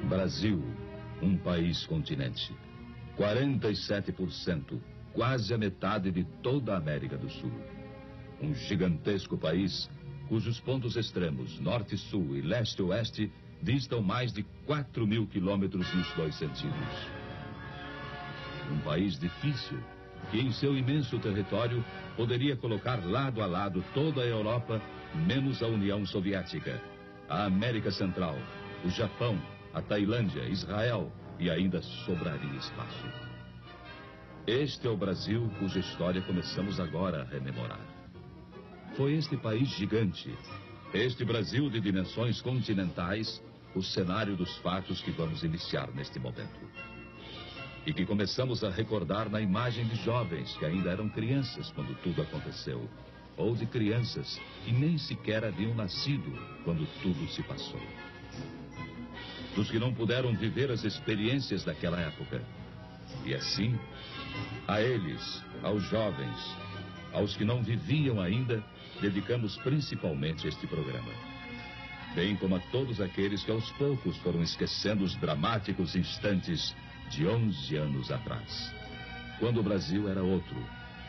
Brasil, um país continente. 47%, quase a metade de toda a América do Sul. Um gigantesco país cujos pontos extremos, norte e sul e leste e oeste, distam mais de 4.000 quilômetros nos dois sentidos. Um país difícil, que em seu imenso território poderia colocar lado a lado toda a Europa, menos a União Soviética, a América Central, o Japão, a Tailândia, Israel, e ainda sobraria espaço. Este é o Brasil cuja história começamos agora a rememorar. Foi este país gigante, este Brasil de dimensões continentais, o cenário dos fatos que vamos iniciar neste momento. E que começamos a recordar na imagem de jovens que ainda eram crianças quando tudo aconteceu, ou de crianças que nem sequer haviam nascido quando tudo se passou. Dos que não puderam viver as experiências daquela época. E assim, a eles, aos jovens, aos que não viviam ainda, dedicamos principalmente este programa. Bem como a todos aqueles que aos poucos foram esquecendo os dramáticos instantes de 11 anos atrás. Quando o Brasil era outro,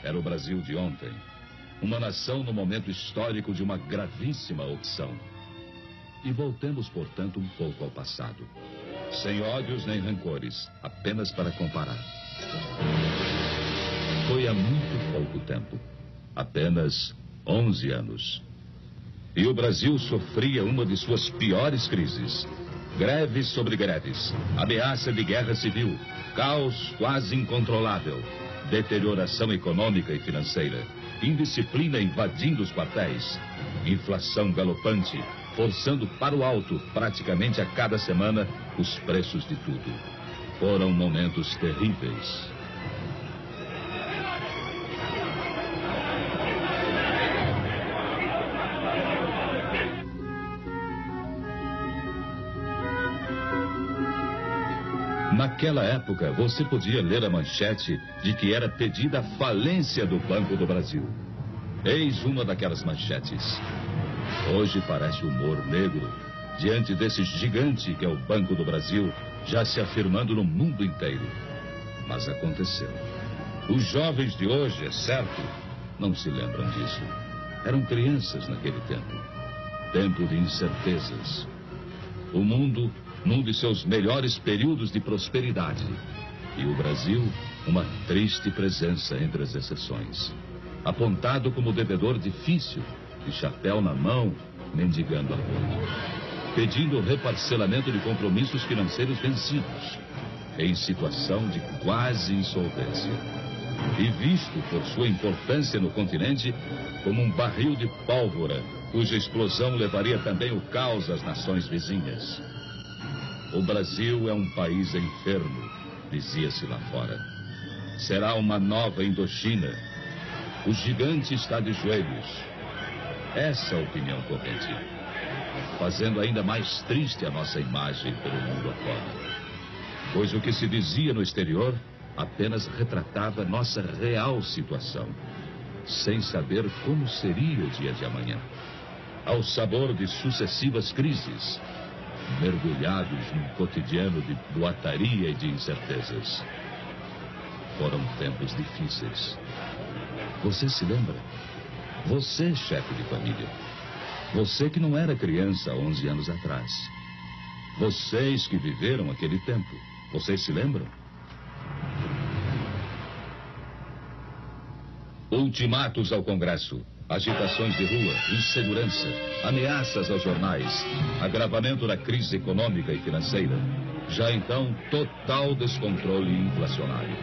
era o Brasil de ontem. Uma nação no momento histórico de uma gravíssima opção. E voltemos, portanto, um pouco ao passado. Sem ódios nem rancores, apenas para comparar. Foi há muito pouco tempo. Apenas 11 anos. E o Brasil sofria uma de suas piores crises. Greves sobre greves, ameaça de guerra civil, caos quase incontrolável, deterioração econômica e financeira, indisciplina invadindo os quartéis, inflação galopante, forçando para o alto, praticamente a cada semana, os preços de tudo. Foram momentos terríveis. Naquela época, você podia ler a manchete de que era pedida a falência do Banco do Brasil. Eis uma daquelas manchetes. Hoje parece humor negro, diante desse gigante que é o Banco do Brasil, já se afirmando no mundo inteiro. Mas aconteceu. Os jovens de hoje, é certo, não se lembram disso. Eram crianças naquele tempo. Tempo de incertezas. O mundo num de seus melhores períodos de prosperidade. E o Brasil, uma triste presença entre as exceções. Apontado como devedor difícil, de chapéu na mão, mendigando apoio. Pedindo o reparcelamento de compromissos financeiros vencidos. Em situação de quase insolvência. E visto por sua importância no continente como um barril de pólvora, cuja explosão levaria também o caos às nações vizinhas. O Brasil é um país enfermo, dizia-se lá fora. Será uma nova Indochina. O gigante está de joelhos. Essa é a opinião corrente. Fazendo ainda mais triste a nossa imagem pelo mundo afora. Pois o que se dizia no exterior apenas retratava nossa real situação, sem saber como seria o dia de amanhã. Ao sabor de sucessivas crises, mergulhados num cotidiano de boataria e de incertezas. Foram tempos difíceis. Você se lembra? Você, chefe de família. Você que não era criança há 11 anos atrás. Vocês que viveram aquele tempo. Vocês se lembram? Ultimatos ao Congresso. Agitações de rua, insegurança, ameaças aos jornais, agravamento da crise econômica e financeira. Já então, total descontrole inflacionário.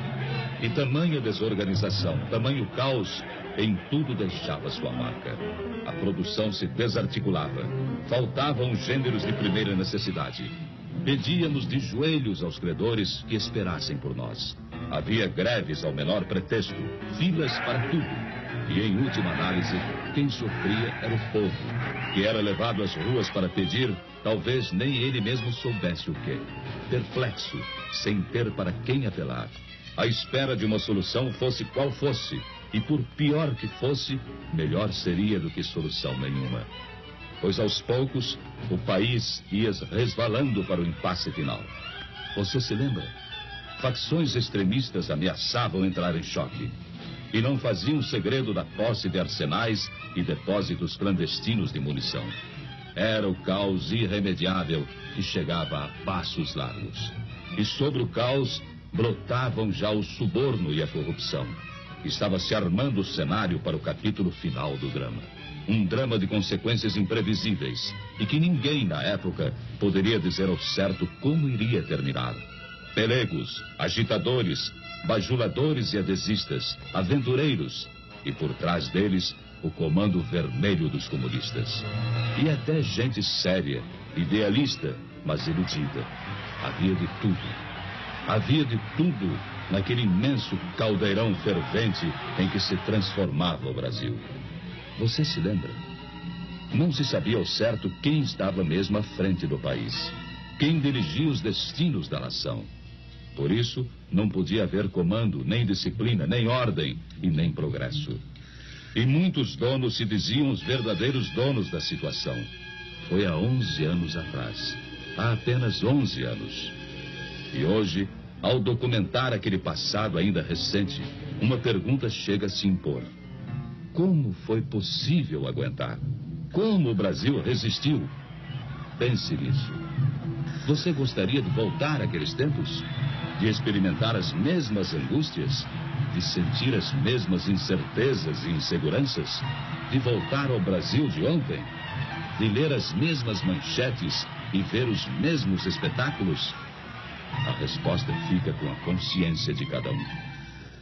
E tamanha desorganização, tamanho caos, em tudo deixava sua marca. A produção se desarticulava. Faltavam os gêneros de primeira necessidade. Pedíamos de joelhos aos credores que esperassem por nós. Havia greves ao menor pretexto, filas para tudo. E, em última análise, quem sofria era o povo, que era levado às ruas para pedir, talvez nem ele mesmo soubesse o quê. Perplexo, sem ter para quem apelar. À espera de uma solução, fosse qual fosse. E por pior que fosse, melhor seria do que solução nenhuma. pois aos poucos o país ia resvalando para o impasse final. Você se lembra? Facções extremistas ameaçavam entrar em choque e não faziam segredo da posse de arsenais e depósitos clandestinos de munição. Era o caos irremediável que chegava a passos largos. E sobre o caos brotavam já o suborno e a corrupção. Estava se armando o cenário para o capítulo final do drama. Um drama de consequências imprevisíveis e que ninguém na época poderia dizer ao certo como iria terminar. Pelegos, agitadores, bajuladores e adesistas, aventureiros e por trás deles o comando vermelho dos comunistas. E até gente séria, idealista, mas iludida. Havia de tudo. Havia de tudo naquele imenso caldeirão fervente em que se transformava o Brasil. Você se lembra? Não se sabia ao certo quem estava mesmo à frente do país, quem dirigia os destinos da nação. Por isso, não podia haver comando, nem disciplina, nem ordem e nem progresso. E muitos donos se diziam os verdadeiros donos da situação. Foi há 11 anos atrás. Há apenas 11 anos. E hoje, ao documentar aquele passado ainda recente, uma pergunta chega a se impor. Como foi possível aguentar? Como o Brasil resistiu? Pense nisso. Você gostaria de voltar àqueles tempos? De experimentar as mesmas angústias? De sentir as mesmas incertezas e inseguranças? De voltar ao Brasil de ontem? De ler as mesmas manchetes e ver os mesmos espetáculos? A resposta fica com a consciência de cada um.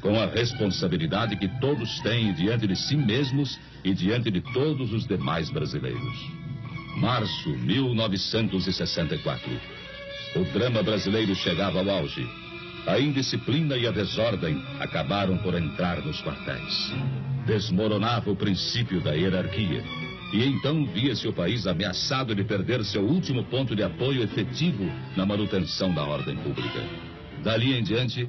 Com a responsabilidade que todos têm diante de si mesmos e diante de todos os demais brasileiros. Março 1964. O drama brasileiro chegava ao auge. A indisciplina e a desordem acabaram por entrar nos quartéis. Desmoronava o princípio da hierarquia. E então via-se o país ameaçado de perder seu último ponto de apoio efetivo na manutenção da ordem pública. Dali em diante,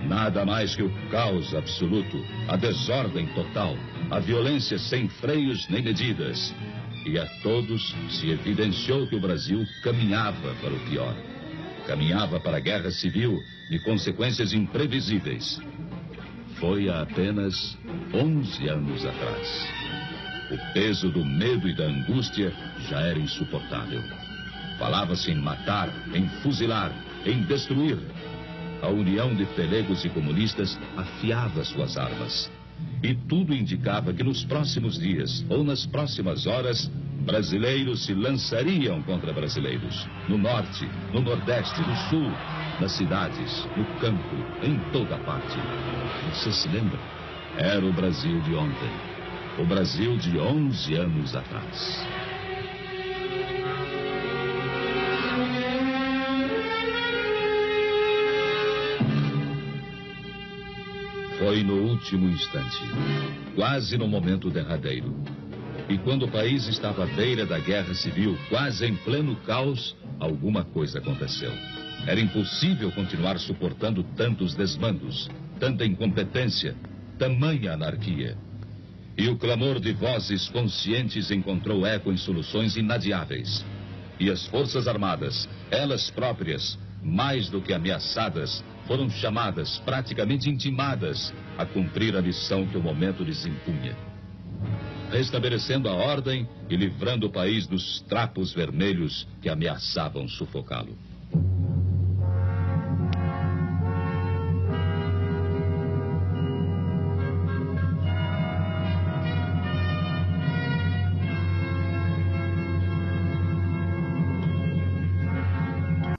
nada mais que o caos absoluto, a desordem total, a violência sem freios nem medidas. E a todos se evidenciou que o Brasil caminhava para o pior. Caminhava para a guerra civil de consequências imprevisíveis. Foi há apenas 11 anos atrás. O peso do medo e da angústia já era insuportável. Falava-se em matar, em fuzilar, em destruir. A união de pelegos e comunistas afiava suas armas. E tudo indicava que nos próximos dias, ou nas próximas horas, brasileiros se lançariam contra brasileiros. No norte, no nordeste, no sul, nas cidades, no campo, em toda parte. Você se lembra? Era o Brasil de ontem. O Brasil de 11 anos atrás. Foi no último instante, quase no momento derradeiro. E quando o país estava à beira da guerra civil, quase em pleno caos, alguma coisa aconteceu. Era impossível continuar suportando tantos desmandos, tanta incompetência, tamanha anarquia. E o clamor de vozes conscientes encontrou eco em soluções inadiáveis. E as Forças Armadas, elas próprias, mais do que ameaçadas, foram chamadas, praticamente intimadas, a cumprir a missão que o momento lhes impunha. Restabelecendo a ordem e livrando o país dos trapos vermelhos que ameaçavam sufocá-lo.